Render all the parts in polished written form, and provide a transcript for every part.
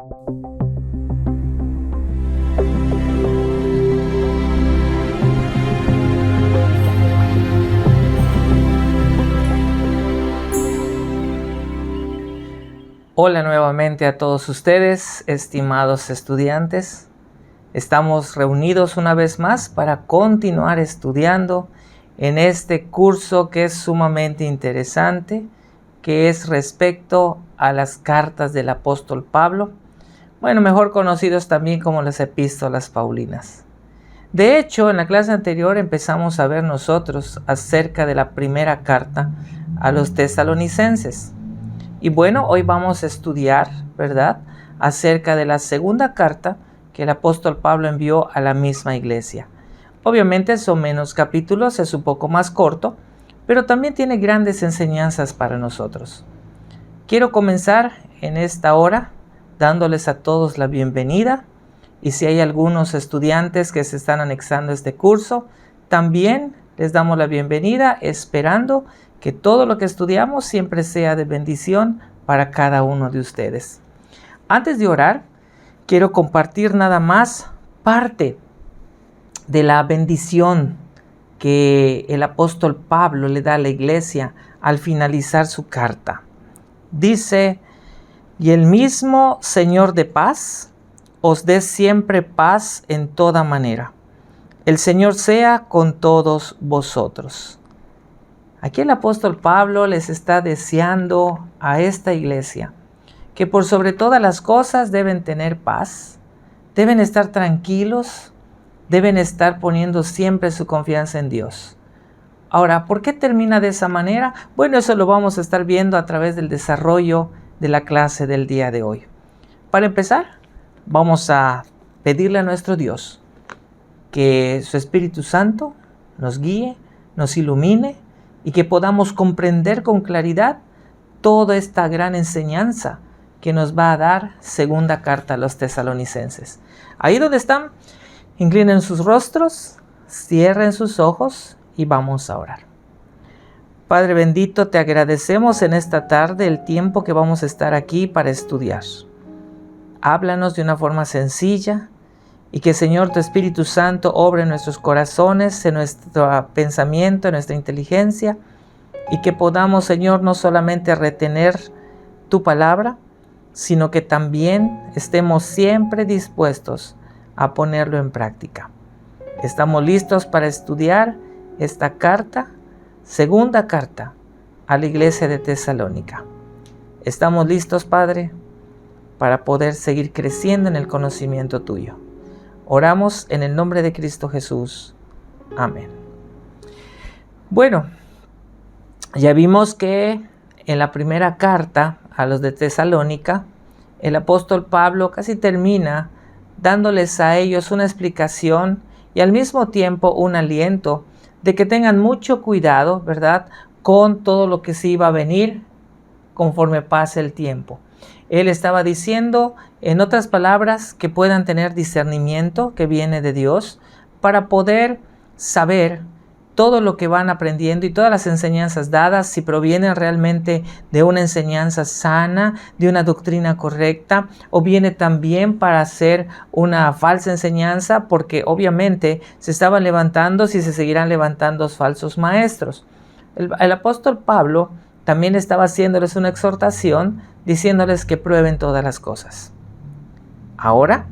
Hola nuevamente a todos ustedes, estimados estudiantes. Estamos reunidos una vez más para continuar estudiando en este curso que es sumamente interesante, que es respecto a las cartas del apóstol Pablo, mejor conocidos también como las epístolas paulinas. De hecho, en la clase anterior empezamos a ver nosotros acerca de la primera carta a los tesalonicenses. Y hoy vamos a estudiar, ¿verdad?, acerca de la segunda carta que el apóstol Pablo envió a la misma iglesia. Obviamente son menos capítulos, es un poco más corto, pero también tiene grandes enseñanzas para nosotros. Quiero comenzar en esta hora dándoles a todos la bienvenida, y si hay algunos estudiantes que se están anexando a este curso, también les damos la bienvenida, esperando que todo lo que estudiamos siempre sea de bendición para cada uno de ustedes. Antes de orar, quiero compartir nada más parte de la bendición que el apóstol Pablo le da a la iglesia al finalizar su carta. Dice: y el mismo Señor de paz os dé siempre paz en toda manera. El Señor sea con todos vosotros. Aquí el apóstol Pablo les está deseando a esta iglesia que por sobre todas las cosas deben tener paz, deben estar tranquilos, deben estar poniendo siempre su confianza en Dios. Ahora, ¿por qué termina de esa manera? Eso lo vamos a estar viendo a través del desarrollo de la clase del día de hoy. Para empezar, vamos a pedirle a nuestro Dios que su Espíritu Santo nos guíe, nos ilumine, y que podamos comprender con claridad toda esta gran enseñanza que nos va a dar segunda carta a los tesalonicenses. Ahí donde están, inclinen sus rostros, cierren sus ojos y vamos a orar. Padre bendito, te agradecemos en esta tarde el tiempo que vamos a estar aquí para estudiar. Háblanos de una forma sencilla, y que, Señor, tu Espíritu Santo obre en nuestros corazones, en nuestro pensamiento, en nuestra inteligencia, y que podamos, Señor, no solamente retener tu palabra, sino que también estemos siempre dispuestos a ponerlo en práctica. Estamos listos para estudiar esta carta, segunda carta a la iglesia de Tesalónica. Estamos listos, Padre, para poder seguir creciendo en el conocimiento tuyo. Oramos en el nombre de Cristo Jesús. Amén. Ya vimos que en la primera carta a los de Tesalónica, el apóstol Pablo casi termina dándoles a ellos una explicación y al mismo tiempo un aliento de que tengan mucho cuidado, ¿verdad?, con todo lo que se iba a venir conforme pase el tiempo. Él estaba diciendo, en otras palabras, que puedan tener discernimiento que viene de Dios para poder saber todo lo que van aprendiendo y todas las enseñanzas dadas, si provienen realmente de una enseñanza sana, de una doctrina correcta, o viene también para hacer una falsa enseñanza, porque obviamente se estaban levantando, si se seguirán levantando falsos maestros. El apóstol Pablo también estaba haciéndoles una exhortación, diciéndoles que prueben todas las cosas. Ahora,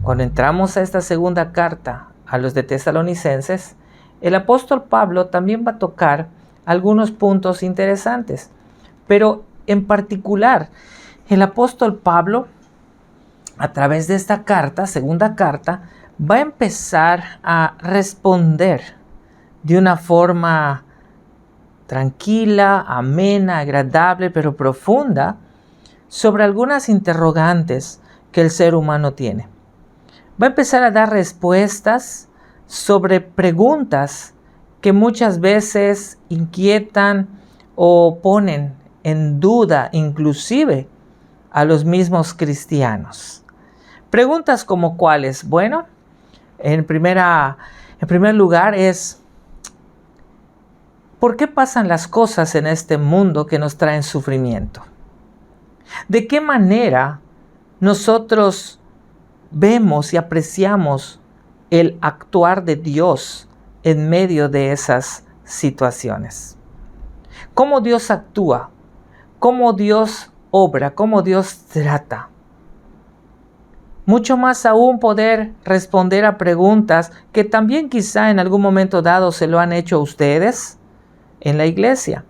cuando entramos a esta segunda carta a los de Tesalonicenses, el apóstol Pablo también va a tocar algunos puntos interesantes, pero en particular, el apóstol Pablo, a través de esta carta, segunda carta, va a empezar a responder de una forma tranquila, amena, agradable, pero profunda, sobre algunas interrogantes que el ser humano tiene. Va a empezar a dar respuestas sobre preguntas que muchas veces inquietan o ponen en duda inclusive a los mismos cristianos. Preguntas como cuáles. En primer lugar es: ¿por qué pasan las cosas en este mundo que nos traen sufrimiento? ¿De qué manera nosotros vemos y apreciamos el actuar de Dios en medio de esas situaciones. Cómo Dios actúa, cómo Dios obra, cómo Dios trata. Mucho más aún poder responder a preguntas que también quizá en algún momento dado se lo han hecho ustedes en la iglesia.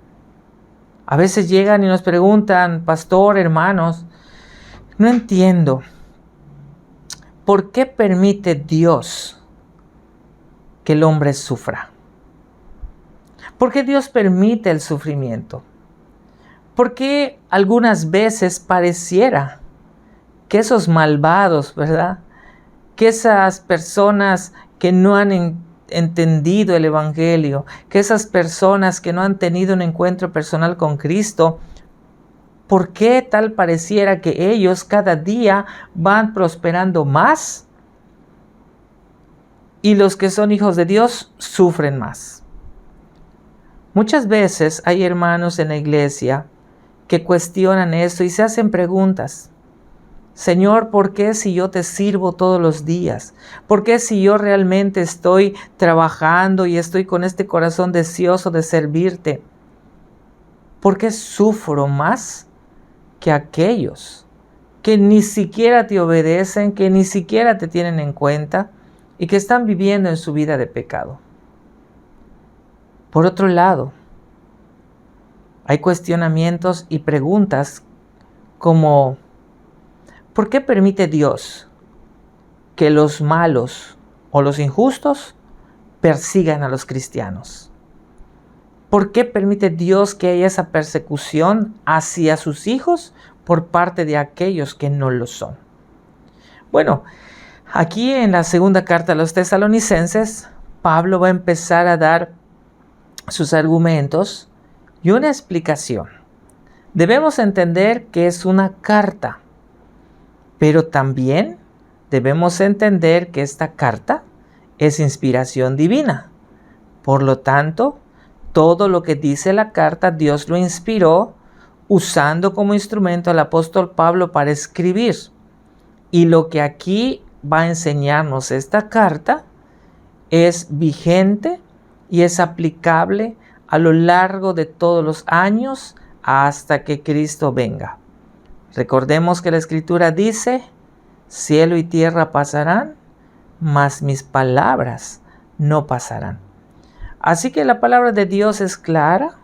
A veces llegan y nos preguntan, pastor, hermanos, no entiendo, ¿por qué permite Dios que el hombre sufra? ¿Por qué Dios permite el sufrimiento? ¿Por qué algunas veces pareciera que esos malvados, ¿verdad? Que esas personas que no han entendido el Evangelio, que esas personas que no han tenido un encuentro personal con Cristo, ¿por qué tal pareciera que ellos cada día van prosperando más y los que son hijos de Dios sufren más? Muchas veces hay hermanos en la iglesia que cuestionan esto y se hacen preguntas. Señor, ¿por qué si yo te sirvo todos los días? ¿Por qué si yo realmente estoy trabajando y estoy con este corazón deseoso de servirte? ¿Por qué sufro más que aquellos que ni siquiera te obedecen, que ni siquiera te tienen en cuenta y que están viviendo en su vida de pecado? Por otro lado, hay cuestionamientos y preguntas como ¿por qué permite Dios que los malos o los injustos persigan a los cristianos? ¿Por qué permite Dios que haya esa persecución hacia sus hijos por parte de aquellos que no lo son? Bueno, aquí en la segunda carta a los Tesalonicenses, Pablo va a empezar a dar sus argumentos y una explicación. Debemos entender que es una carta, pero también debemos entender que esta carta es inspiración divina. Por lo tanto, todo lo que dice la carta, Dios lo inspiró usando como instrumento al apóstol Pablo para escribir. Y lo que aquí va a enseñarnos esta carta es vigente y es aplicable a lo largo de todos los años hasta que Cristo venga. Recordemos que la Escritura dice, cielo y tierra pasarán, mas mis palabras no pasarán. Así que la palabra de Dios es clara,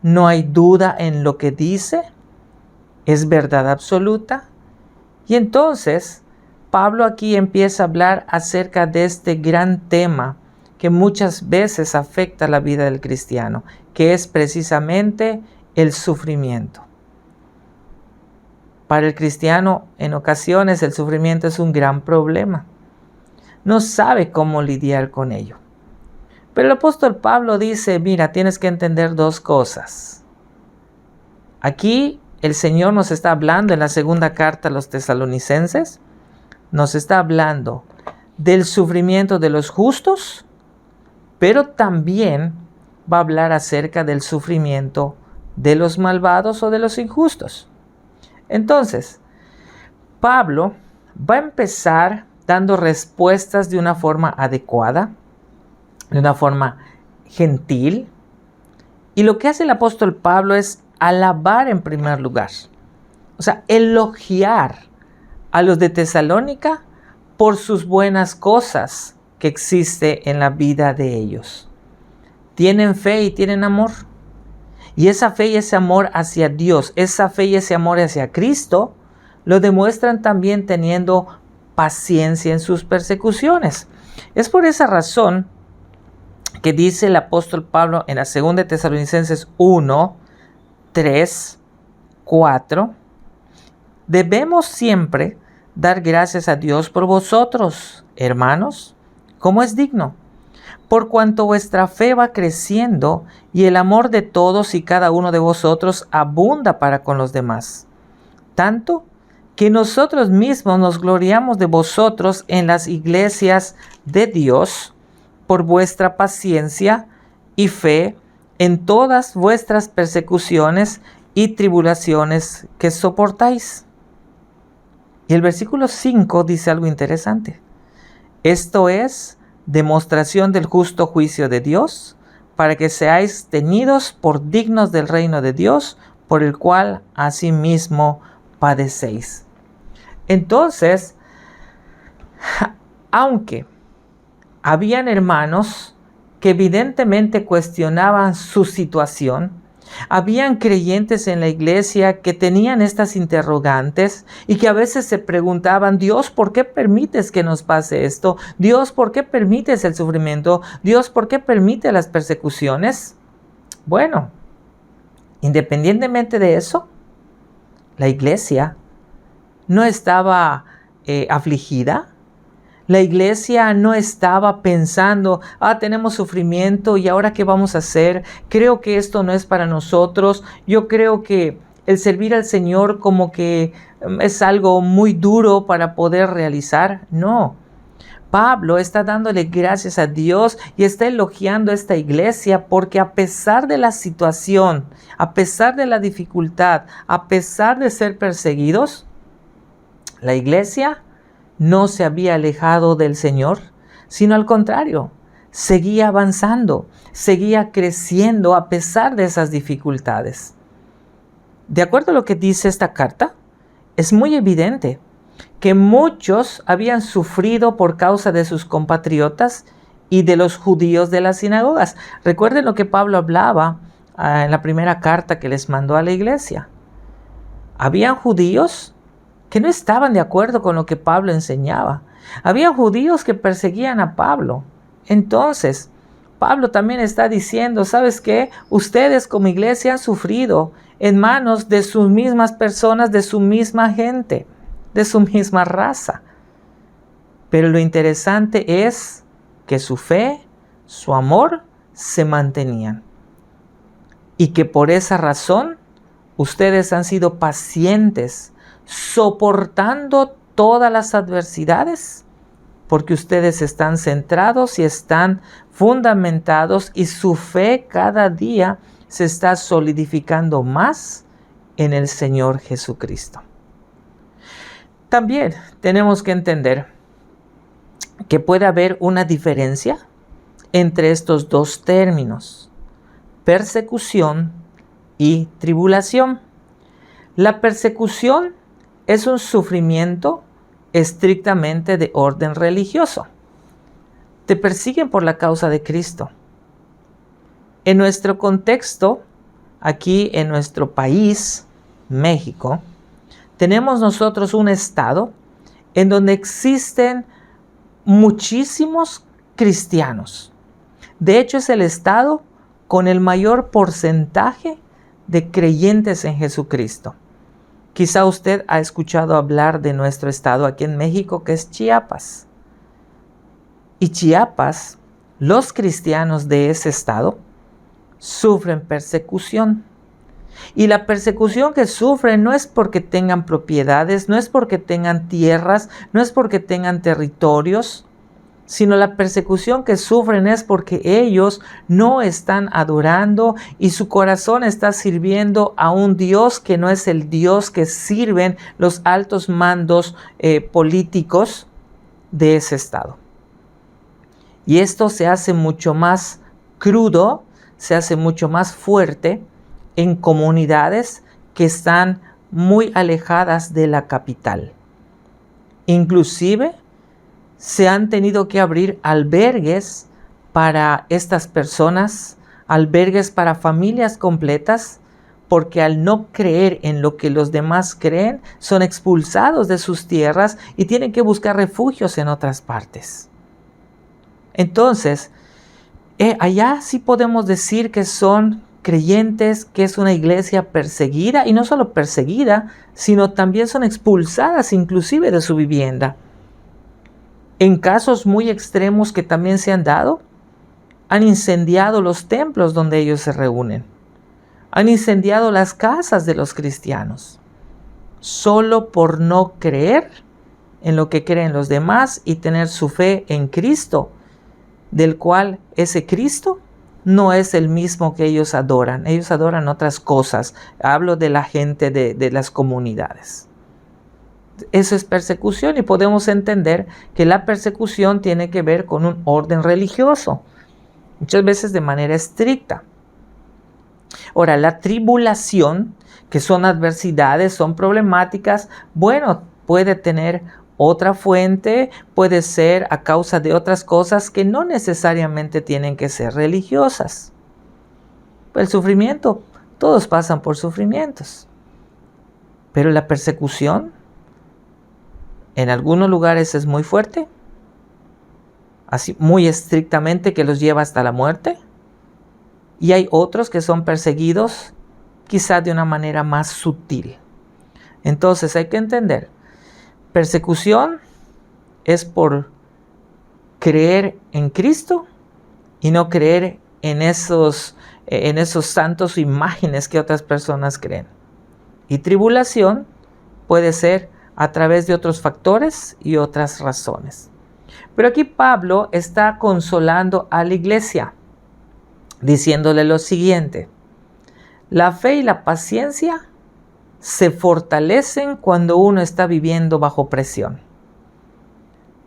no hay duda en lo que dice, es verdad absoluta. Y entonces, Pablo aquí empieza a hablar acerca de este gran tema que muchas veces afecta la vida del cristiano, que es precisamente el sufrimiento. Para el cristiano, en ocasiones el sufrimiento es un gran problema. No sabe cómo lidiar con ello. Pero el apóstol Pablo dice, mira, tienes que entender dos cosas. Aquí el Señor nos está hablando en la segunda carta a los Tesalonicenses, nos está hablando del sufrimiento de los justos, pero también va a hablar acerca del sufrimiento de los malvados o de los injustos. Entonces, Pablo va a empezar dando respuestas de una forma adecuada, de una forma gentil. Y lo que hace el apóstol Pablo es alabar en primer lugar. O sea, elogiar a los de Tesalónica por sus buenas cosas que existe en la vida de ellos. Tienen fe y tienen amor. Y esa fe y ese amor hacia Dios, esa fe y ese amor hacia Cristo, lo demuestran también teniendo paciencia en sus persecuciones. Es por esa razón que dice el apóstol Pablo en la 2 Tesalonicenses 1, 3, 4, debemos siempre dar gracias a Dios por vosotros, hermanos, como es digno, por cuanto vuestra fe va creciendo y el amor de todos y cada uno de vosotros abunda para con los demás, tanto que nosotros mismos nos gloriamos de vosotros en las iglesias de Dios por vuestra paciencia y fe en todas vuestras persecuciones y tribulaciones que soportáis. Y el versículo 5 dice algo interesante. Esto es demostración del justo juicio de Dios, para que seáis tenidos por dignos del reino de Dios, por el cual asimismo padecéis. Entonces, aunque habían hermanos que evidentemente cuestionaban su situación, habían creyentes en la iglesia que tenían estas interrogantes y que a veces se preguntaban: Dios, ¿por qué permites que nos pase esto? Dios, ¿por qué permites el sufrimiento? Dios, ¿por qué permite las persecuciones? Bueno, independientemente de eso, la iglesia no estaba afligida. La iglesia no estaba pensando: tenemos sufrimiento y ahora qué vamos a hacer, creo que esto no es para nosotros, yo creo que el servir al Señor como que es algo muy duro para poder realizar. No, Pablo está dándole gracias a Dios y está elogiando a esta iglesia porque a pesar de la situación, a pesar de la dificultad, a pesar de ser perseguidos, la iglesia no se había alejado del Señor, sino al contrario, seguía avanzando, seguía creciendo a pesar de esas dificultades. De acuerdo a lo que dice esta carta, es muy evidente que muchos habían sufrido por causa de sus compatriotas y de los judíos de las sinagogas. Recuerden lo que Pablo hablaba en la primera carta que les mandó a la iglesia. Habían judíos que no estaban de acuerdo con lo que Pablo enseñaba. Había judíos que perseguían a Pablo. Entonces, Pablo también está diciendo: ¿sabes qué? Ustedes como iglesia han sufrido en manos de sus mismas personas, de su misma gente, de su misma raza. Pero lo interesante es que su fe, su amor, se mantenían. Y que por esa razón, ustedes han sido pacientes, soportando todas las adversidades, porque ustedes están centrados y están fundamentados y su fe cada día se está solidificando más en el Señor Jesucristo. También tenemos que entender que puede haber una diferencia entre estos dos términos: persecución y tribulación. La persecución es un sufrimiento estrictamente de orden religioso. Te persiguen por la causa de Cristo. En nuestro contexto, aquí en nuestro país, México, tenemos nosotros un estado en donde existen muchísimos cristianos. De hecho, es el estado con el mayor porcentaje de creyentes en Jesucristo. Quizá usted ha escuchado hablar de nuestro estado aquí en México, que es Chiapas. Y Chiapas, los cristianos de ese estado sufren persecución. Y la persecución que sufren no es porque tengan propiedades, no es porque tengan tierras, no es porque tengan territorios, sino la persecución que sufren es porque ellos no están adorando y su corazón está sirviendo a un Dios que no es el Dios que sirven los altos mandos políticos de ese estado. Y esto se hace mucho más crudo, se hace mucho más fuerte en comunidades que están muy alejadas de la capital. Inclusive se han tenido que abrir albergues para estas personas, albergues para familias completas, porque al no creer en lo que los demás creen, son expulsados de sus tierras y tienen que buscar refugios en otras partes. Entonces, allá sí podemos decir que son creyentes, que es una iglesia perseguida, y no solo perseguida, sino también son expulsadas inclusive de su vivienda. En casos muy extremos que también se han dado, han incendiado los templos donde ellos se reúnen. Han incendiado las casas de los cristianos, solo por no creer en lo que creen los demás y tener su fe en Cristo, del cual ese Cristo no es el mismo que ellos adoran. Ellos adoran otras cosas. Hablo de la gente de las comunidades. Eso es persecución, y podemos entender que la persecución tiene que ver con un orden religioso, muchas veces de manera estricta. Ahora, la tribulación, que son adversidades, son problemáticas, bueno, puede tener otra fuente, puede ser a causa de otras cosas que no necesariamente tienen que ser religiosas. El sufrimiento, todos pasan por sufrimientos, pero la persecución en algunos lugares es muy fuerte, así muy estrictamente, que los lleva hasta la muerte. Y hay otros que son perseguidos quizás de una manera más sutil. Entonces hay que entender, persecución es por creer en Cristo y no creer en esos santos imágenes que otras personas creen. Y tribulación puede ser a través de otros factores y otras razones. Pero aquí Pablo está consolando a la iglesia, diciéndole lo siguiente: la fe y la paciencia se fortalecen cuando uno está viviendo bajo presión.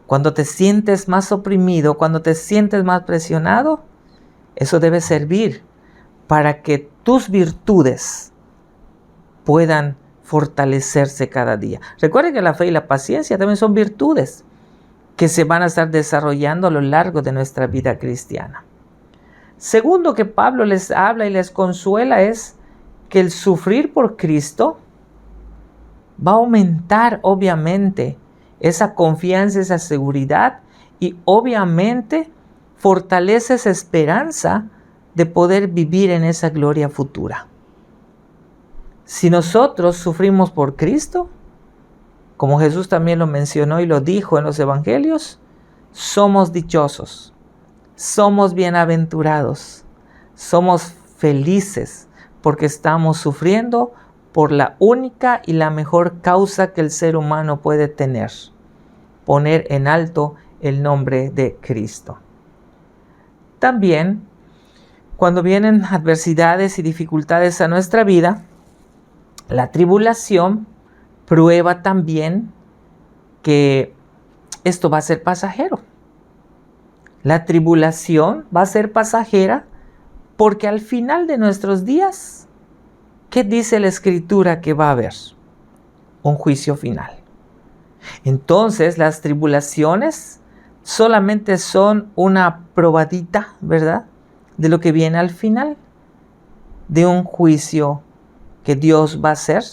Cuando te sientes más oprimido, cuando te sientes más presionado, eso debe servir para que tus virtudes puedan fortalecerse cada día. Recuerden que la fe y la paciencia también son virtudes que se van a estar desarrollando a lo largo de nuestra vida cristiana. Segundo que Pablo les habla y les consuela es que el sufrir por Cristo va a aumentar obviamente esa confianza, esa seguridad, y obviamente fortalece esa esperanza de poder vivir en esa gloria futura. Si nosotros sufrimos por Cristo, como Jesús también lo mencionó y lo dijo en los evangelios, somos dichosos, somos bienaventurados, somos felices porque estamos sufriendo por la única y la mejor causa que el ser humano puede tener: poner en alto el nombre de Cristo. También, cuando vienen adversidades y dificultades a nuestra vida, la tribulación prueba también que esto va a ser pasajero. La tribulación va a ser pasajera porque al final de nuestros días, ¿qué dice la Escritura que va a haber? Un juicio final. Entonces, las tribulaciones solamente son una probadita, ¿verdad?, de lo que viene al final, de un juicio que Dios va a hacer,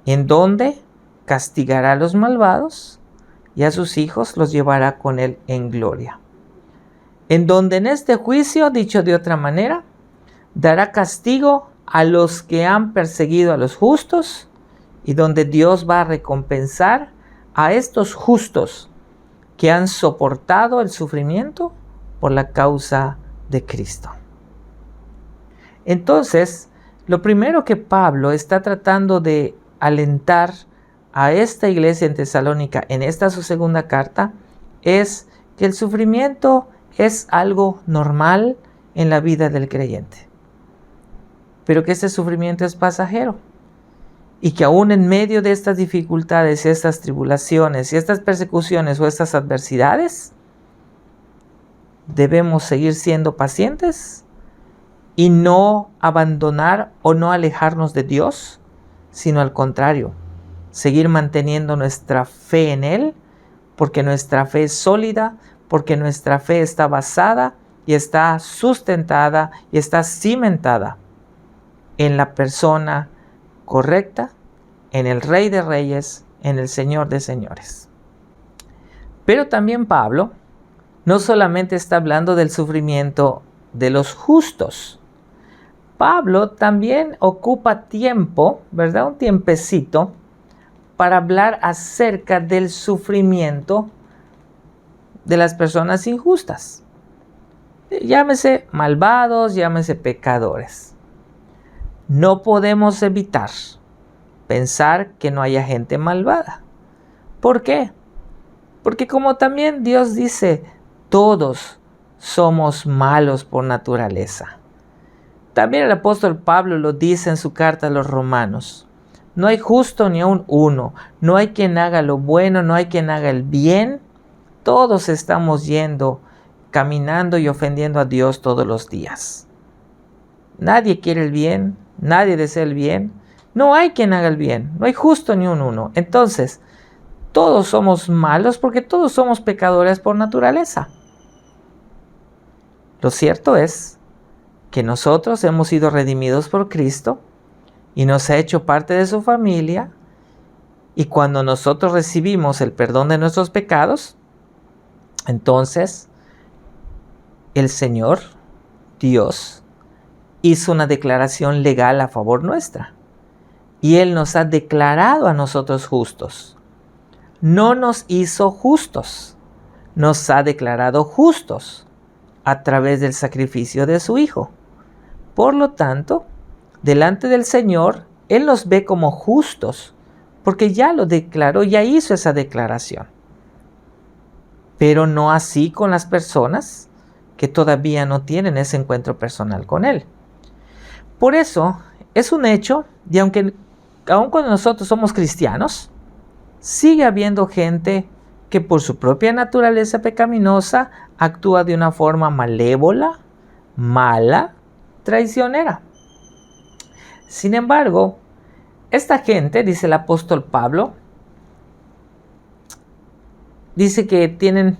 en donde castigará a los malvados y a sus hijos los llevará con él en gloria. En donde en este juicio, dicho de otra manera, dará castigo a los que han perseguido a los justos, y donde Dios va a recompensar a estos justos que han soportado el sufrimiento por la causa de Cristo. Entonces, lo primero que Pablo está tratando de alentar a esta iglesia en Tesalónica, en esta su segunda carta, es que el sufrimiento es algo normal en la vida del creyente, pero que este sufrimiento es pasajero, y que aún en medio de estas dificultades, estas tribulaciones y estas persecuciones o estas adversidades, debemos seguir siendo pacientes y no abandonar o no alejarnos de Dios, sino al contrario, seguir manteniendo nuestra fe en Él, porque nuestra fe es sólida, porque nuestra fe está basada y está sustentada y está cimentada en la persona correcta, en el Rey de Reyes, en el Señor de Señores. Pero también Pablo no solamente está hablando del sufrimiento de los justos. Pablo también ocupa tiempo, ¿verdad?, un tiempecito, para hablar acerca del sufrimiento de las personas injustas. Llámese malvados, llámese pecadores. No podemos evitar pensar que no haya gente malvada. ¿Por qué? Porque como también Dios dice, todos somos malos por naturaleza. También el apóstol Pablo lo dice en su carta a los Romanos. No hay justo ni aun uno. No hay quien haga lo bueno, no hay quien haga el bien. Todos estamos yendo, caminando y ofendiendo a Dios todos los días. Nadie quiere el bien, nadie desea el bien. No hay quien haga el bien, no hay justo ni un uno. Entonces, todos somos malos porque todos somos pecadores por naturaleza. Lo cierto es que nosotros hemos sido redimidos por Cristo y nos ha hecho parte de su familia, y cuando nosotros recibimos el perdón de nuestros pecados, entonces el Señor, Dios, hizo una declaración legal a favor nuestra, y Él nos ha declarado a nosotros justos. No nos hizo justos, nos ha declarado justos a través del sacrificio de su Hijo. Por lo tanto, delante del Señor, Él nos ve como justos, porque ya lo declaró, ya hizo esa declaración. Pero no así con las personas que todavía no tienen ese encuentro personal con Él. Por eso, es un hecho, y aun cuando nosotros somos cristianos, sigue habiendo gente que por su propia naturaleza pecaminosa actúa de una forma malévola, mala, traicionera. Sin embargo, esta gente, dice el apóstol Pablo, dice que tienen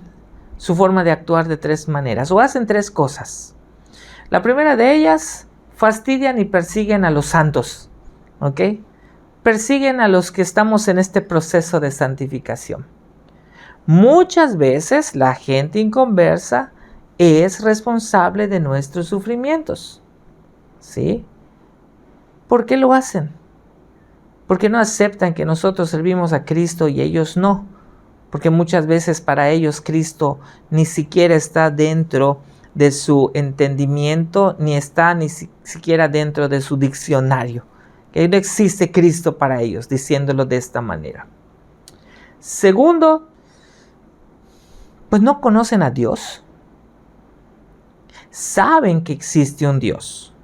su forma de actuar de tres maneras, o hacen tres cosas. La primera de ellas, fastidian y persiguen a los santos, ¿ok? Persiguen a los que estamos en este proceso de santificación. Muchas veces la gente inconversa es responsable de nuestros sufrimientos, ¿sí? ¿Por qué lo hacen? Porque no aceptan que nosotros servimos a Cristo y ellos no. Porque muchas veces para ellos Cristo ni siquiera está dentro de su entendimiento, ni está ni siquiera dentro de su diccionario. Que no existe Cristo para ellos, diciéndolo de esta manera. Segundo, pues no conocen a Dios. Saben que existe un Dios,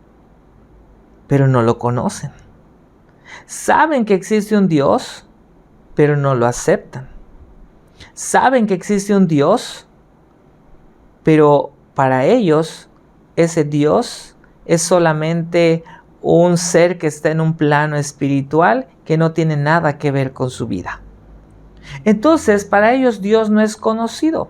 pero no lo conocen. Saben que existe un Dios, pero no lo aceptan. Saben que existe un Dios, pero para ellos ese Dios es solamente un ser que está en un plano espiritual que no tiene nada que ver con su vida. Entonces, para ellos Dios no es conocido.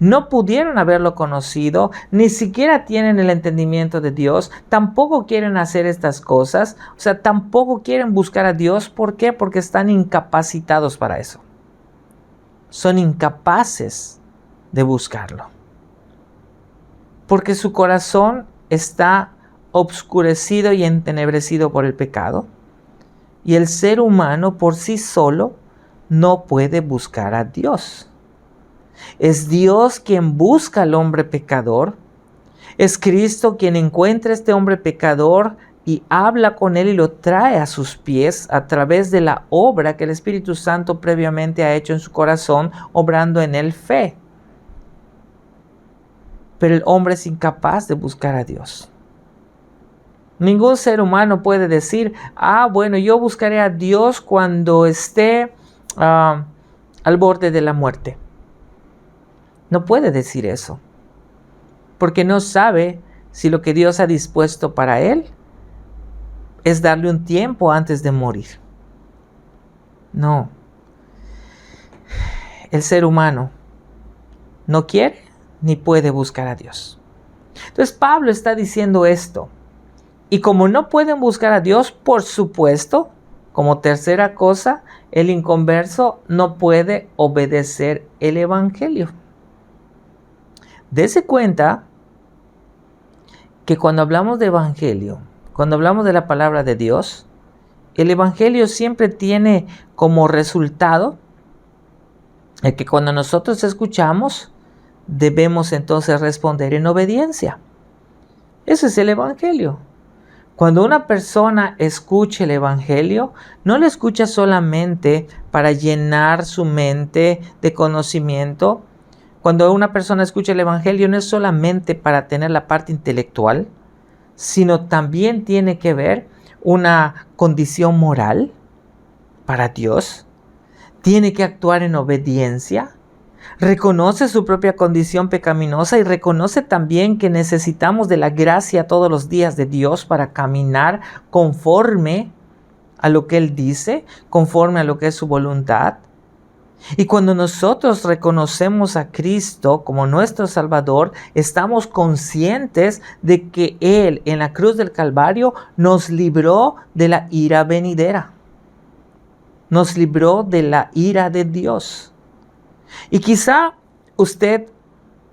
No pudieron haberlo conocido, ni siquiera tienen el entendimiento de Dios, tampoco quieren hacer estas cosas, o sea, tampoco quieren buscar a Dios. ¿Por qué? Porque están incapacitados para eso. Son incapaces de buscarlo. Porque su corazón está obscurecido y entenebrecido por el pecado. Y el ser humano por sí solo no puede buscar a Dios. Es Dios quien busca al hombre pecador. Es Cristo quien encuentra a este hombre pecador y habla con él y lo trae a sus pies a través de la obra que el Espíritu Santo previamente ha hecho en su corazón, obrando en él fe. Pero el hombre es incapaz de buscar a Dios. Ningún ser humano puede decir, bueno, yo buscaré a Dios cuando esté al borde de la muerte. No puede decir eso, porque no sabe si lo que Dios ha dispuesto para él es darle un tiempo antes de morir. No. El ser humano no quiere ni puede buscar a Dios. Entonces Pablo está diciendo esto. Y como no pueden buscar a Dios, por supuesto, como tercera cosa, el inconverso no puede obedecer el evangelio. Dese cuenta que cuando hablamos de evangelio, cuando hablamos de la palabra de Dios, el evangelio siempre tiene como resultado el que cuando nosotros escuchamos, debemos entonces responder en obediencia. Ese es el evangelio. Cuando una persona escucha el evangelio, no lo escucha solamente para llenar su mente de conocimiento. Cuando una persona escucha el evangelio, no es solamente para tener la parte intelectual, sino también tiene que ver una condición moral, para Dios, tiene que actuar en obediencia, reconoce su propia condición pecaminosa y reconoce también que necesitamos de la gracia todos los días de Dios para caminar conforme a lo que Él dice, conforme a lo que es su voluntad. Y cuando nosotros reconocemos a Cristo como nuestro Salvador, estamos conscientes de que Él en la cruz del Calvario nos libró de la ira venidera. Nos libró de la ira de Dios. Y quizá usted,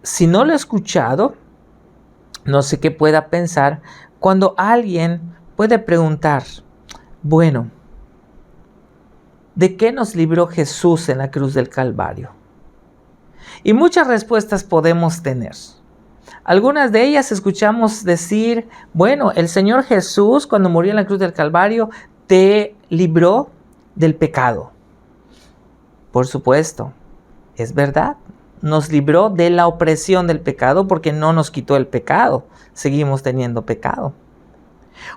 si no lo ha escuchado, no sé qué pueda pensar cuando alguien puede preguntar, bueno, ¿de qué nos libró Jesús en la cruz del Calvario? Y muchas respuestas podemos tener. Algunas de ellas escuchamos decir, bueno, el Señor Jesús cuando murió en la cruz del Calvario te libró del pecado. Por supuesto, es verdad. Nos libró de la opresión del pecado porque no nos quitó el pecado. Seguimos teniendo pecado.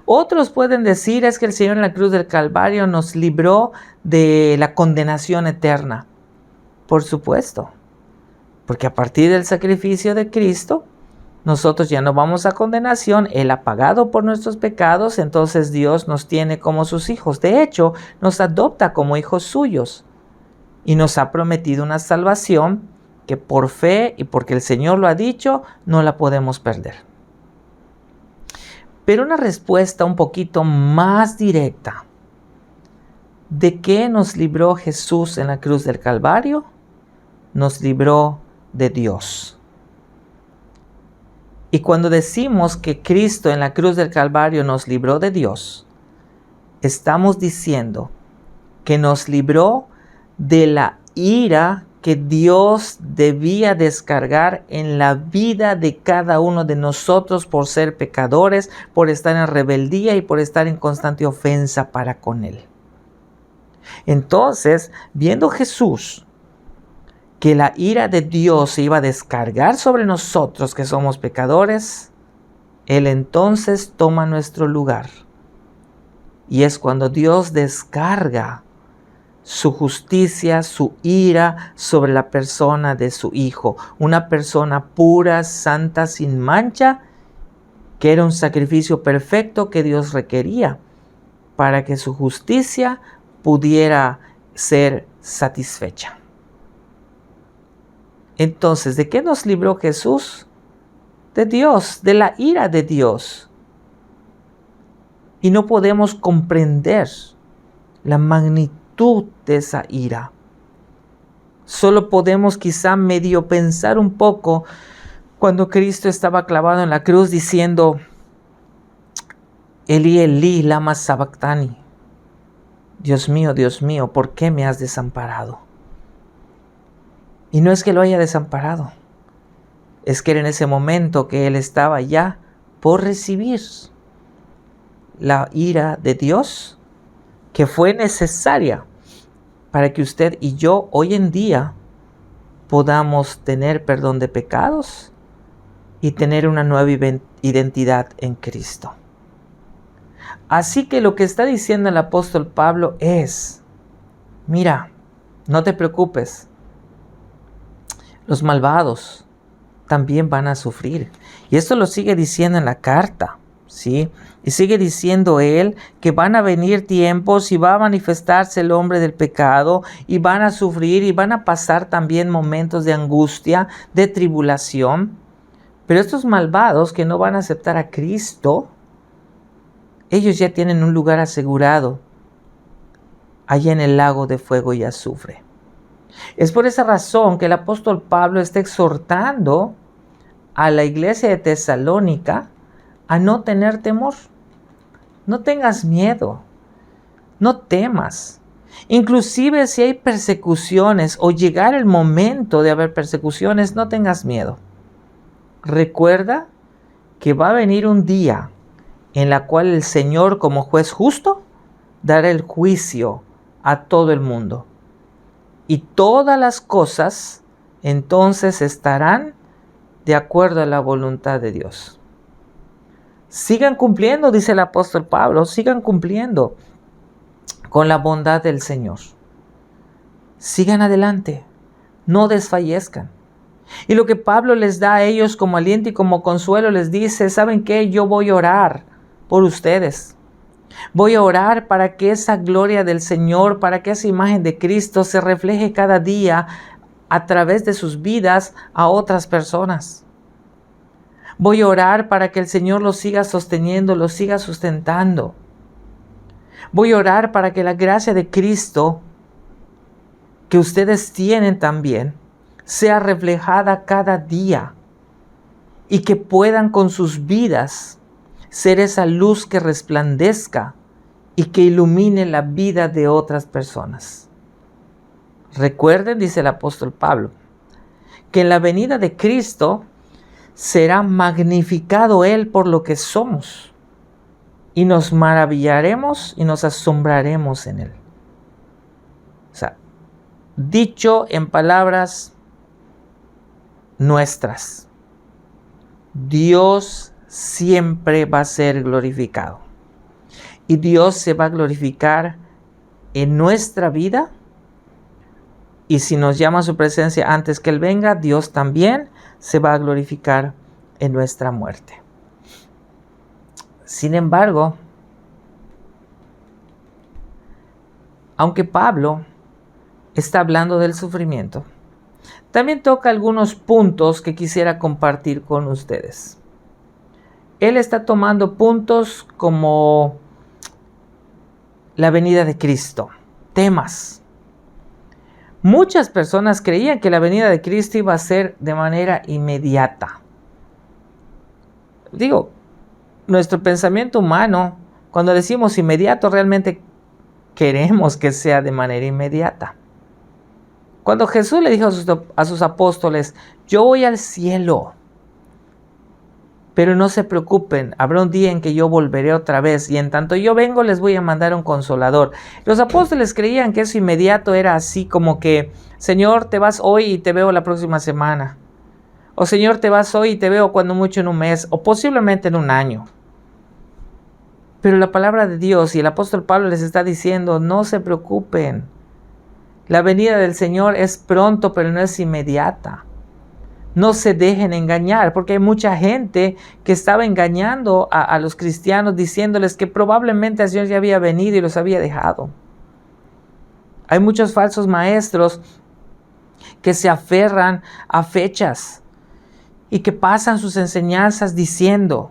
Otros pueden decir es que el Señor en la cruz del Calvario nos libró de la condenación eterna. Por supuesto, porque a partir del sacrificio de Cristo, nosotros ya no vamos a condenación. Él ha pagado por nuestros pecados, entonces Dios nos tiene como sus hijos. De hecho, nos adopta como hijos suyos y nos ha prometido una salvación que por fe y porque el Señor lo ha dicho, no la podemos perder. Pero una respuesta un poquito más directa. ¿De qué nos libró Jesús en la cruz del Calvario? Nos libró de Dios. Y cuando decimos que Cristo en la cruz del Calvario nos libró de Dios, estamos diciendo que nos libró de la ira que Dios debía descargar en la vida de cada uno de nosotros por ser pecadores, por estar en rebeldía y por estar en constante ofensa para con Él. Entonces, viendo Jesús que la ira de Dios se iba a descargar sobre nosotros que somos pecadores, Él entonces toma nuestro lugar. Y es cuando Dios descarga su justicia, su ira sobre la persona de su Hijo. Una persona pura, santa, sin mancha, que era un sacrificio perfecto que Dios requería para que su justicia pudiera ser satisfecha. Entonces, ¿de qué nos libró Jesús? De Dios, de la ira de Dios. Y no podemos comprender la magnitud de esa ira. Solo podemos quizá medio pensar un poco cuando Cristo estaba clavado en la cruz diciendo, Elí, Elí, lama sabactani. Dios mío, ¿por qué me has desamparado? Y no es que lo haya desamparado, es que era en ese momento que él estaba ya por recibir la ira de Dios, que fue necesaria para que usted y yo hoy en día podamos tener perdón de pecados y tener una nueva identidad en Cristo. Así que lo que está diciendo el apóstol Pablo es, mira, no te preocupes, los malvados también van a sufrir. Y esto lo sigue diciendo en la carta, ¿sí? Y sigue diciendo él que van a venir tiempos y va a manifestarse el hombre del pecado y van a sufrir y van a pasar también momentos de angustia, de tribulación. Pero estos malvados que no van a aceptar a Cristo, ellos ya tienen un lugar asegurado allá en el lago de fuego y azufre. Es por esa razón que el apóstol Pablo está exhortando a la iglesia de Tesalónica a no tener temor. No tengas miedo, no temas. Inclusive si hay persecuciones o llegar el momento de haber persecuciones, no tengas miedo. Recuerda que va a venir un día en la cual el Señor, como juez justo, dará el juicio a todo el mundo. Y todas las cosas entonces estarán de acuerdo a la voluntad de Dios. Sigan cumpliendo, dice el apóstol Pablo, sigan cumpliendo. con la bondad del Señor. Sigan adelante, no desfallezcan. Y lo que Pablo les da a ellos como aliento y como consuelo, les dice: ¿saben qué? Yo voy a orar por ustedes. Voy a orar para que esa gloria del Señor, para que esa imagen de Cristo se refleje cada día a través de sus vidas a otras personas. Voy a orar para que el Señor los siga sosteniendo, los siga sustentando. Voy a orar para que la gracia de Cristo que ustedes tienen también sea reflejada cada día y que puedan con sus vidas ser esa luz que resplandezca y que ilumine la vida de otras personas. Recuerden, dice el apóstol Pablo, que en la venida de Cristo será magnificado Él por lo que somos y nos maravillaremos y nos asombraremos en Él. O sea, dicho en palabras nuestras, Dios siempre va a ser glorificado. Y Dios se va a glorificar en nuestra vida. Y si nos llama a su presencia antes que Él venga, Dios también se va a glorificar en nuestra muerte. Sin embargo, aunque Pablo está hablando del sufrimiento, también toca algunos puntos que quisiera compartir con ustedes. Él está tomando puntos como la venida de Cristo, temas. Muchas personas creían que la venida de Cristo iba a ser de manera inmediata. Digo, nuestro pensamiento humano, cuando decimos inmediato, realmente queremos que sea de manera inmediata. Cuando Jesús le dijo a sus apóstoles: yo voy al cielo, pero no se preocupen, habrá un día en que yo volveré otra vez, y en tanto yo vengo les voy a mandar un consolador. Los apóstoles creían que eso inmediato era así como que: Señor, te vas hoy y te veo la próxima semana. O Señor, te vas hoy y te veo cuando mucho en un mes, o posiblemente en un año. Pero la palabra de Dios y el apóstol Pablo les está diciendo: no se preocupen. La venida del Señor es pronto, pero no es inmediata. No se dejen engañar, porque hay mucha gente que estaba engañando a los cristianos, diciéndoles que probablemente el Señor ya había venido y los había dejado. Hay muchos falsos maestros que se aferran a fechas y que pasan sus enseñanzas diciendo: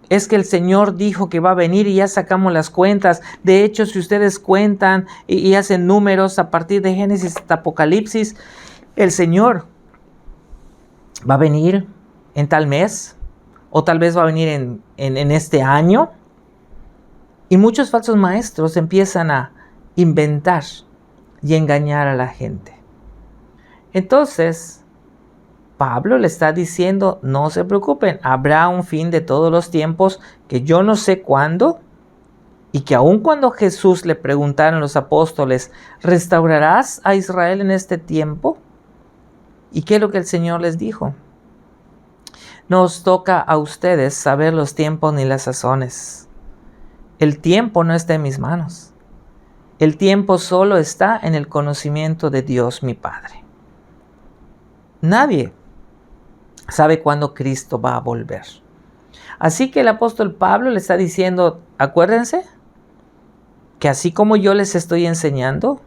es que el Señor dijo que va a venir y ya sacamos las cuentas. De hecho, si ustedes cuentan y hacen números a partir de Génesis hasta Apocalipsis, el Señor va a venir en tal mes, o tal vez va a venir en este año. Y muchos falsos maestros empiezan a inventar y engañar a la gente. Entonces, Pablo le está diciendo: no se preocupen, habrá un fin de todos los tiempos que yo no sé cuándo, y que aun cuando Jesús le preguntaron a los apóstoles: ¿restaurarás a Israel en este tiempo? ¿Y qué es lo que el Señor les dijo? No os toca a ustedes saber los tiempos ni las sazones. El tiempo no está en mis manos. El tiempo solo está en el conocimiento de Dios mi Padre. Nadie sabe cuándo Cristo va a volver. Así que el apóstol Pablo le está diciendo: acuérdense que así como yo les estoy enseñando,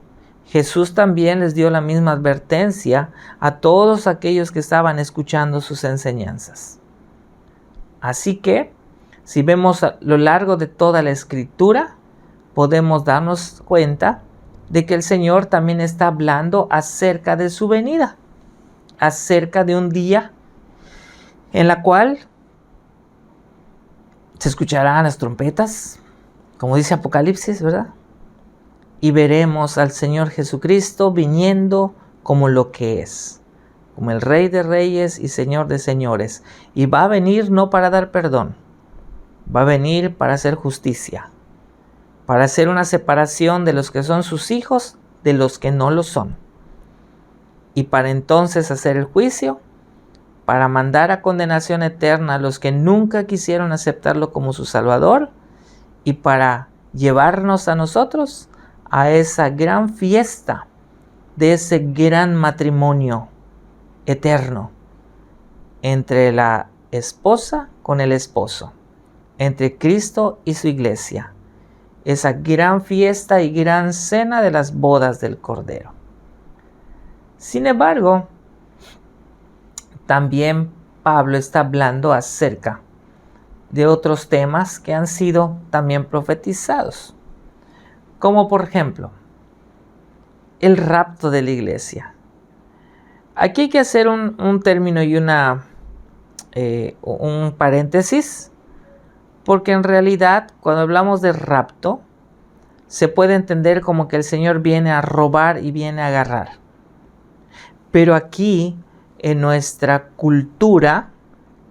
Jesús también les dio la misma advertencia a todos aquellos que estaban escuchando sus enseñanzas. Así que, si vemos a lo largo de toda la Escritura, podemos darnos cuenta de que el Señor también está hablando acerca de su venida, acerca de un día en la cual se escucharán las trompetas, como dice Apocalipsis, ¿verdad? Y veremos al Señor Jesucristo viniendo como lo que es, como el Rey de Reyes y Señor de Señores. Y va a venir no para dar perdón, va a venir para hacer justicia, para hacer una separación de los que son sus hijos de los que no lo son. Y para entonces hacer el juicio, para mandar a condenación eterna a los que nunca quisieron aceptarlo como su Salvador, y para llevarnos a nosotros a esa gran fiesta de ese gran matrimonio eterno entre la esposa con el esposo, entre Cristo y su iglesia. Esa gran fiesta y gran cena de las bodas del Cordero. Sin embargo, también Pablo está hablando acerca de otros temas que han sido también profetizados, como por ejemplo, el rapto de la iglesia. Aquí hay que hacer un término y un paréntesis, porque en realidad cuando hablamos de rapto, se puede entender como que el Señor viene a robar y viene a agarrar. Pero aquí, en nuestra cultura,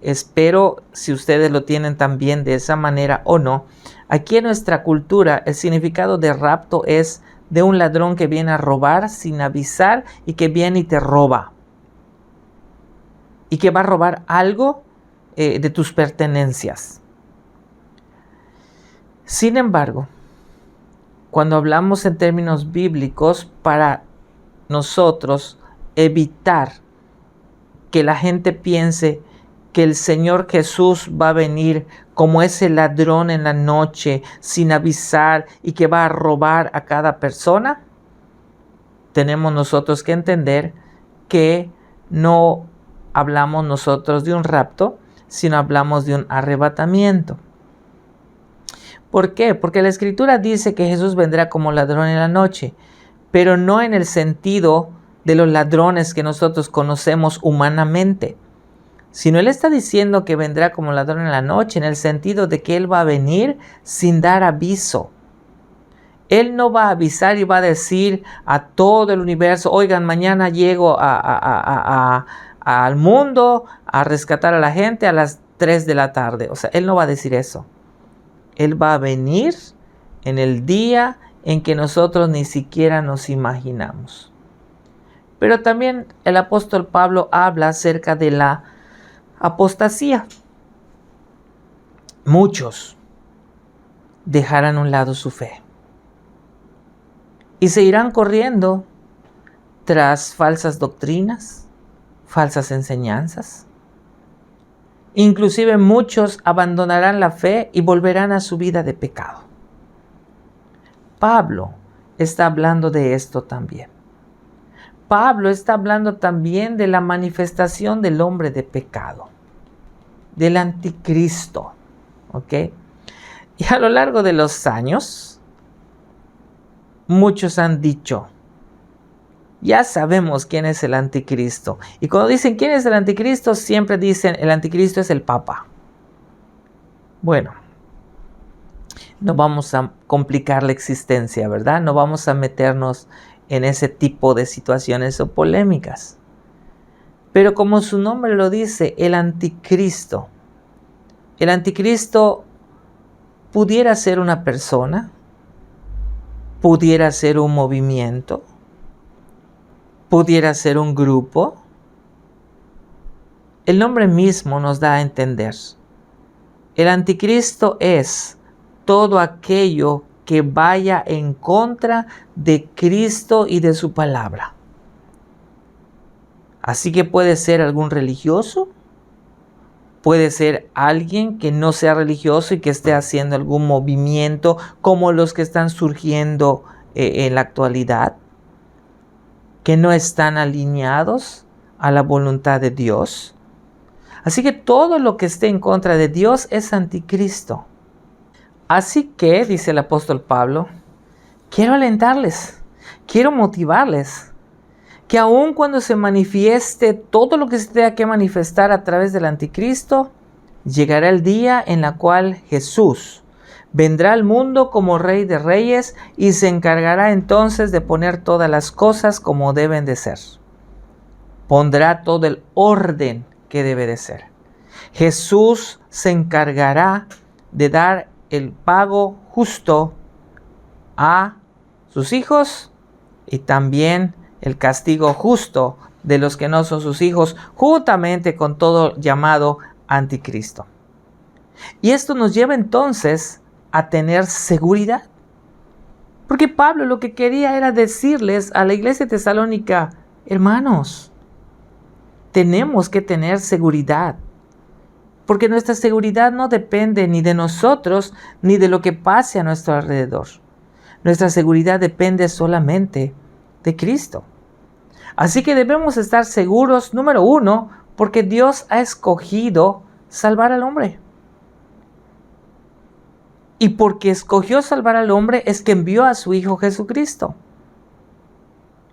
espero si ustedes lo tienen también de esa manera o no, aquí en nuestra cultura el significado de rapto es de un ladrón que viene a robar sin avisar y que viene y te roba. Y que va a robar algo de tus pertenencias. Sin embargo, cuando hablamos en términos bíblicos, para nosotros evitar que la gente piense que el Señor Jesús va a venir como ese ladrón en la noche sin avisar y que va a robar a cada persona, tenemos nosotros que entender que no hablamos nosotros de un rapto, sino hablamos de un arrebatamiento. ¿Por qué? Porque la Escritura dice que Jesús vendrá como ladrón en la noche, pero no en el sentido de los ladrones que nosotros conocemos humanamente, sino Él está diciendo que vendrá como ladrón en la noche en el sentido de que Él va a venir sin dar aviso. Él no va a avisar y va a decir a todo el universo, oigan, mañana llego al mundo a rescatar a la gente a las 3 de la tarde. O sea, Él no va a decir eso. Él va a venir en el día en que nosotros ni siquiera nos imaginamos. Pero también el apóstol Pablo habla acerca de la apostasía. Muchos dejarán a un lado su fe y se irán corriendo tras falsas doctrinas, falsas enseñanzas. Inclusive muchos abandonarán la fe y volverán a su vida de pecado. Pablo está hablando de esto también. Pablo está hablando también de la manifestación del hombre de pecado, del anticristo. ¿Ok? Y a lo largo de los años, muchos han dicho, ya sabemos quién es el anticristo. Y cuando dicen quién es el anticristo, siempre dicen el anticristo es el Papa. Bueno, no vamos a complicar la existencia, ¿verdad? No vamos a meternos en ese tipo de situaciones o polémicas. Pero como su nombre lo dice, el anticristo. El anticristo pudiera ser una persona, pudiera ser un movimiento, pudiera ser un grupo. El nombre mismo nos da a entender. El anticristo es todo aquello que vaya en contra de Cristo y de su palabra. Así que puede ser algún religioso, puede ser alguien que no sea religioso y que esté haciendo algún movimiento como los que están surgiendo en la actualidad, que no están alineados a la voluntad de Dios. Así que todo lo que esté en contra de Dios es anticristo. Así que, dice el apóstol Pablo, quiero alentarles, quiero motivarles, que aun cuando se manifieste todo lo que se tenga que manifestar a través del anticristo, llegará el día en el cual Jesús vendrá al mundo como Rey de Reyes y se encargará entonces de poner todas las cosas como deben de ser. Pondrá todo el orden que debe de ser. Jesús se encargará de dar el pago justo a sus hijos y también el castigo justo de los que no son sus hijos, juntamente con todo llamado anticristo. Y esto nos lleva entonces a tener seguridad. Porque Pablo lo que quería era decirles a la iglesia de Tesalónica, hermanos, tenemos que tener seguridad. Porque nuestra seguridad no depende ni de nosotros ni de lo que pase a nuestro alrededor. Nuestra seguridad depende solamente de Cristo. Así que debemos estar seguros, número uno, porque Dios ha escogido salvar al hombre. Y porque escogió salvar al hombre es que envió a su Hijo Jesucristo.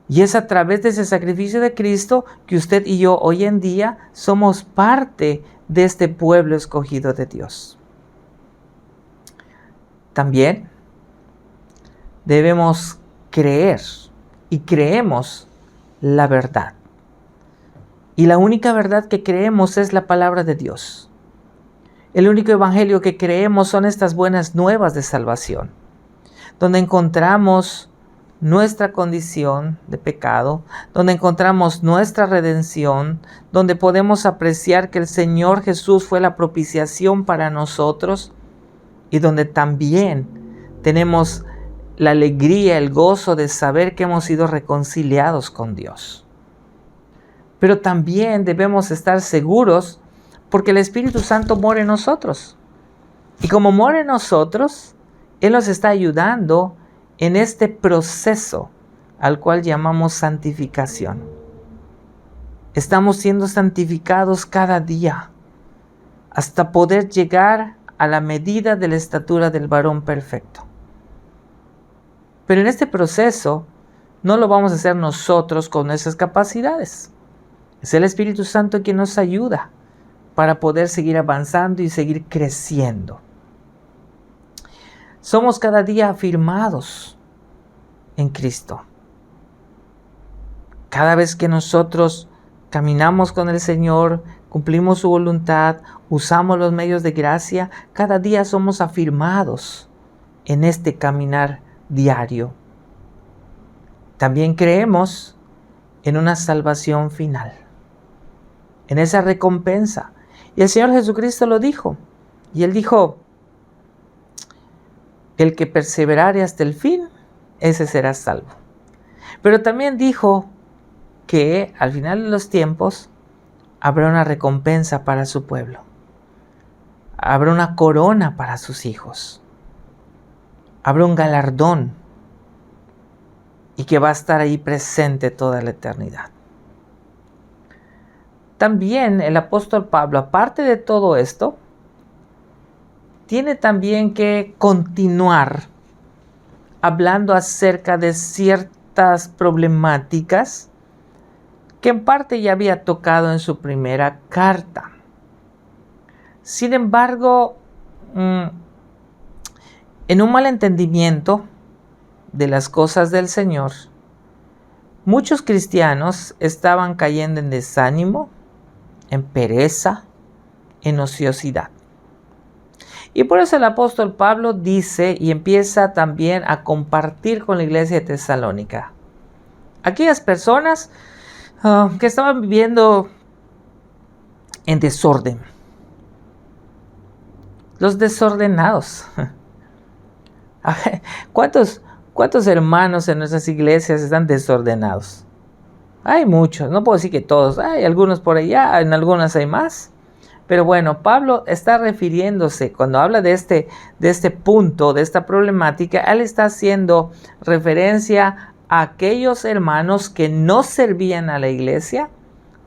Y es a través de ese sacrificio de Cristo que usted y yo hoy en día somos parte de este pueblo escogido de Dios. También debemos creer y creemos la verdad. Y la única verdad que creemos es la palabra de Dios. El único evangelio que creemos son estas buenas nuevas de salvación, donde encontramos nuestra condición de pecado, donde encontramos nuestra redención, donde podemos apreciar que el Señor Jesús fue la propiciación para nosotros y donde también tenemos la alegría, el gozo de saber que hemos sido reconciliados con Dios. Pero también debemos estar seguros porque el Espíritu Santo mora en nosotros. Y como mora en nosotros, Él nos está ayudando en este proceso al cual llamamos santificación. Estamos siendo santificados cada día hasta poder llegar a la medida de la estatura del varón perfecto. Pero en este proceso no lo vamos a hacer nosotros con nuestras capacidades. Es el Espíritu Santo quien nos ayuda para poder seguir avanzando y seguir creciendo. Somos cada día afirmados en Cristo. Cada vez que nosotros caminamos con el Señor, cumplimos su voluntad, usamos los medios de gracia, cada día somos afirmados en este caminar diario. También creemos en una salvación final, en esa recompensa. Y el Señor Jesucristo lo dijo. Y Él dijo, el que perseverare hasta el fin, ese será salvo. Pero también dijo que al final de los tiempos habrá una recompensa para su pueblo. Habrá una corona para sus hijos. Habrá un galardón. Y que va a estar ahí presente toda la eternidad. También el apóstol Pablo, aparte de todo esto, tiene también que continuar hablando acerca de ciertas problemáticas que en parte ya había tocado en su primera carta. Sin embargo, en un mal entendimiento de las cosas del Señor, muchos cristianos estaban cayendo en desánimo, en pereza, en ociosidad. Y por eso el apóstol Pablo dice y empieza también a compartir con la iglesia de Tesalónica. Aquellas personas que estaban viviendo en desorden. Los desordenados. ¿Cuántos hermanos en nuestras iglesias están desordenados? Hay muchos, no puedo decir que todos, hay algunos por allá, en algunas hay más. Pero bueno, Pablo está refiriéndose, cuando habla de este punto, de esta problemática, él está haciendo referencia a aquellos hermanos que no servían a la iglesia,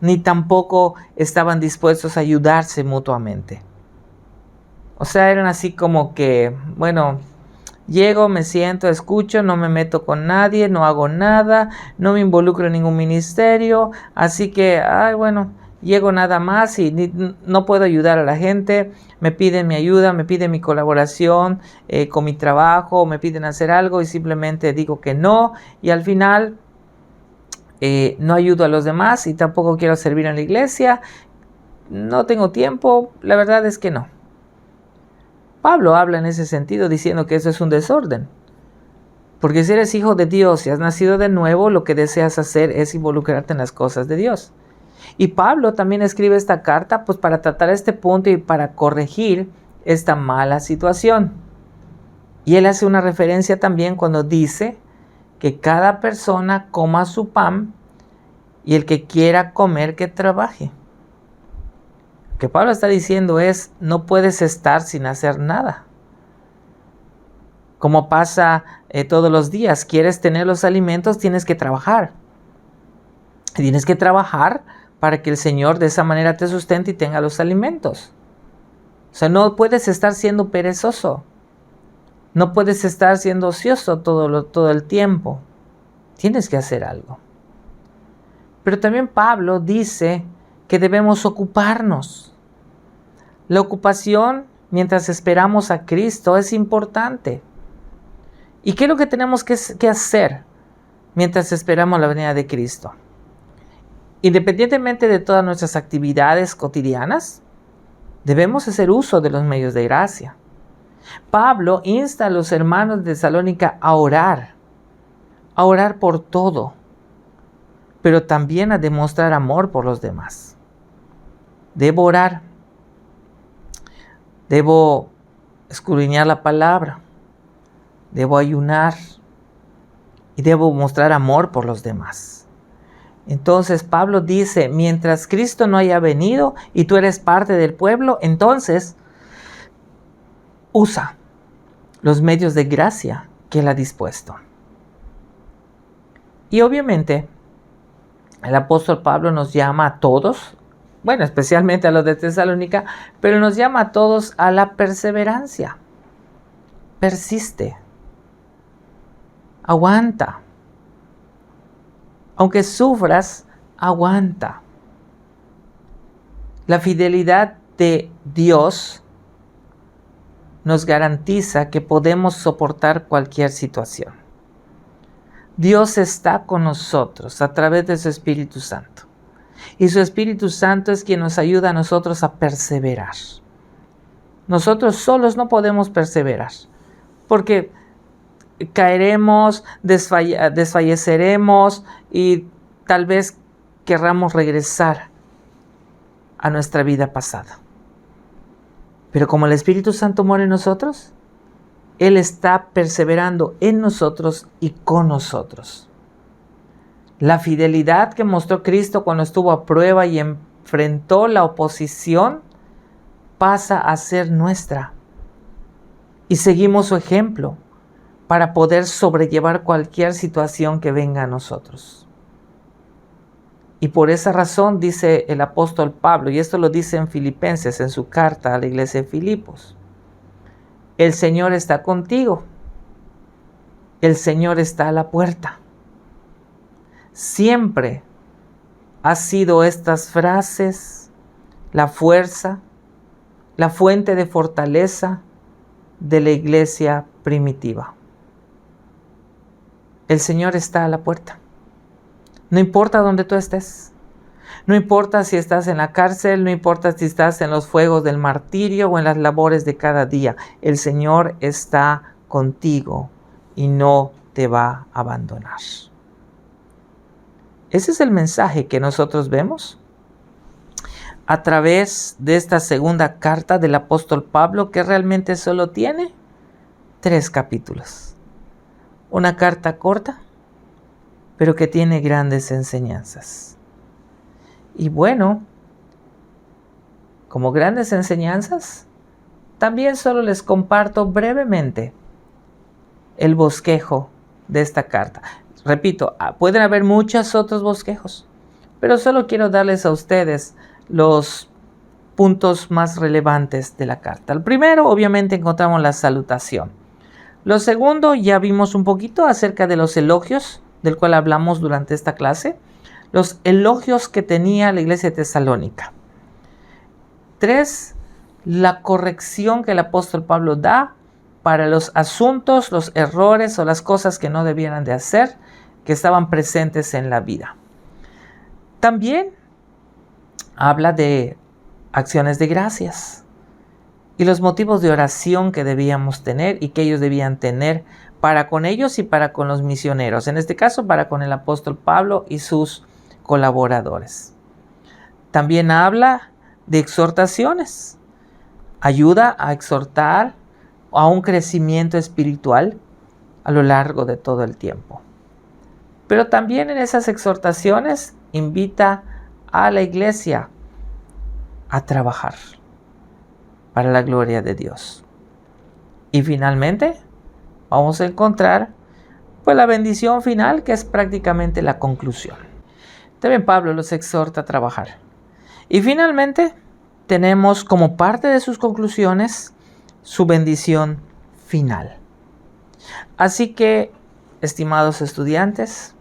ni tampoco estaban dispuestos a ayudarse mutuamente. O sea, eran así como que, bueno, llego, me siento, escucho, no me meto con nadie, no hago nada, no me involucro en ningún ministerio, así que, llego nada más y no puedo ayudar a la gente, me piden mi ayuda, me piden mi colaboración con mi trabajo, me piden hacer algo y simplemente digo que no, y al final no ayudo a los demás y tampoco quiero servir en la iglesia, no tengo tiempo, la verdad es que no. Pablo habla en ese sentido diciendo que eso es un desorden. Porque si eres hijo de Dios y has nacido de nuevo, lo que deseas hacer es involucrarte en las cosas de Dios. Y Pablo también escribe esta carta pues para tratar este punto y para corregir esta mala situación. Y él hace una referencia también cuando dice que cada persona coma su pan y el que quiera comer que trabaje. Lo que Pablo está diciendo es, no puedes estar sin hacer nada. Como pasa todos los días, quieres tener los alimentos, tienes que trabajar. Tienes que trabajar para que el Señor de esa manera te sustente y tenga los alimentos. O sea, no puedes estar siendo perezoso. No puedes estar siendo ocioso todo el tiempo. Tienes que hacer algo. Pero también Pablo dice que debemos ocuparnos. La ocupación mientras esperamos a Cristo es importante. ¿Y qué es lo que tenemos que hacer mientras esperamos la venida de Cristo? Independientemente de todas nuestras actividades cotidianas, debemos hacer uso de los medios de gracia. Pablo insta a los hermanos de Tesalónica a orar por todo, pero también a demostrar amor por los demás. Debo orar, debo escudriñar la palabra, debo ayunar y debo mostrar amor por los demás. Entonces Pablo dice, mientras Cristo no haya venido y tú eres parte del pueblo, entonces usa los medios de gracia que Él ha dispuesto. Y obviamente el apóstol Pablo nos llama a todos, bueno, especialmente a los de Tesalónica, pero nos llama a todos a la perseverancia. Persiste. Aguanta. Aunque sufras, aguanta. La fidelidad de Dios nos garantiza que podemos soportar cualquier situación. Dios está con nosotros a través de su Espíritu Santo. Y su Espíritu Santo es quien nos ayuda a nosotros a perseverar. Nosotros solos no podemos perseverar, porque caeremos, desfalleceremos y tal vez querramos regresar a nuestra vida pasada. Pero como el Espíritu Santo mora en nosotros, Él está perseverando en nosotros y con nosotros. La fidelidad que mostró Cristo cuando estuvo a prueba y enfrentó la oposición pasa a ser nuestra. Y seguimos su ejemplo para poder sobrellevar cualquier situación que venga a nosotros. Y por esa razón dice el apóstol Pablo, y esto lo dice en Filipenses, en su carta a la iglesia de Filipos: el Señor está contigo, el Señor está a la puerta. Siempre ha sido estas frases la fuerza, la fuente de fortaleza de la iglesia primitiva. El Señor está a la puerta. No importa dónde tú estés. No importa si estás en la cárcel, no importa si estás en los fuegos del martirio o en las labores de cada día. El Señor está contigo y no te va a abandonar. Ese es el mensaje que nosotros vemos a través de esta segunda carta del apóstol Pablo, que realmente solo tiene 3 capítulos. Una carta corta, pero que tiene grandes enseñanzas. Y bueno, como grandes enseñanzas, también solo les comparto brevemente el bosquejo de esta carta. Repito, pueden haber muchos otros bosquejos, pero solo quiero darles a ustedes los puntos más relevantes de la carta. El primero, obviamente, encontramos la salutación. Lo segundo, ya vimos un poquito acerca de los elogios, del cual hablamos durante esta clase. Los elogios que tenía la iglesia de Tesalónica. 3, la corrección que el apóstol Pablo da para los asuntos, los errores o las cosas que no debieran de hacer, que estaban presentes en la vida. También habla de acciones de gracias y los motivos de oración que debíamos tener y que ellos debían tener para con ellos y para con los misioneros. En este caso, para con el apóstol Pablo y sus colaboradores. También habla de exhortaciones. Ayuda a exhortar a un crecimiento espiritual a lo largo de todo el tiempo. Pero también en esas exhortaciones invita a la iglesia a trabajar para la gloria de Dios. Y finalmente vamos a encontrar pues la bendición final, que es prácticamente la conclusión. También Pablo los exhorta a trabajar. Y finalmente tenemos como parte de sus conclusiones su bendición final. Así que, estimados estudiantes,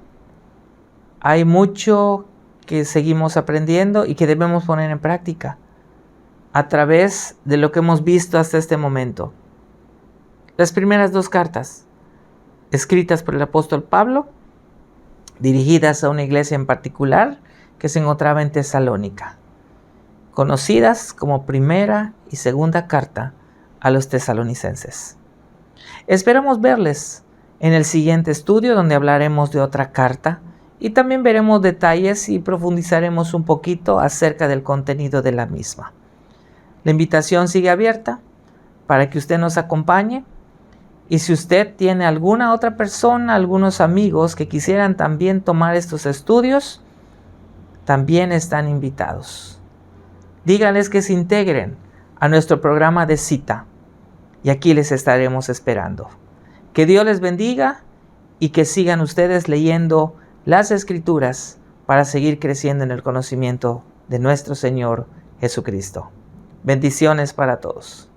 hay mucho que seguimos aprendiendo y que debemos poner en práctica a través de lo que hemos visto hasta este momento. Las primeras 2 cartas, escritas por el apóstol Pablo, dirigidas a una iglesia en particular que se encontraba en Tesalónica, conocidas como primera y segunda carta a los tesalonicenses. Esperamos verles en el siguiente estudio, donde hablaremos de otra carta y también veremos detalles y profundizaremos un poquito acerca del contenido de la misma. La invitación sigue abierta para que usted nos acompañe, y si usted tiene alguna otra persona, algunos amigos que quisieran también tomar estos estudios, también están invitados. Díganles que se integren a nuestro programa de cita y aquí les estaremos esperando. Que Dios les bendiga y que sigan ustedes leyendo las Escrituras para seguir creciendo en el conocimiento de nuestro Señor Jesucristo. Bendiciones para todos.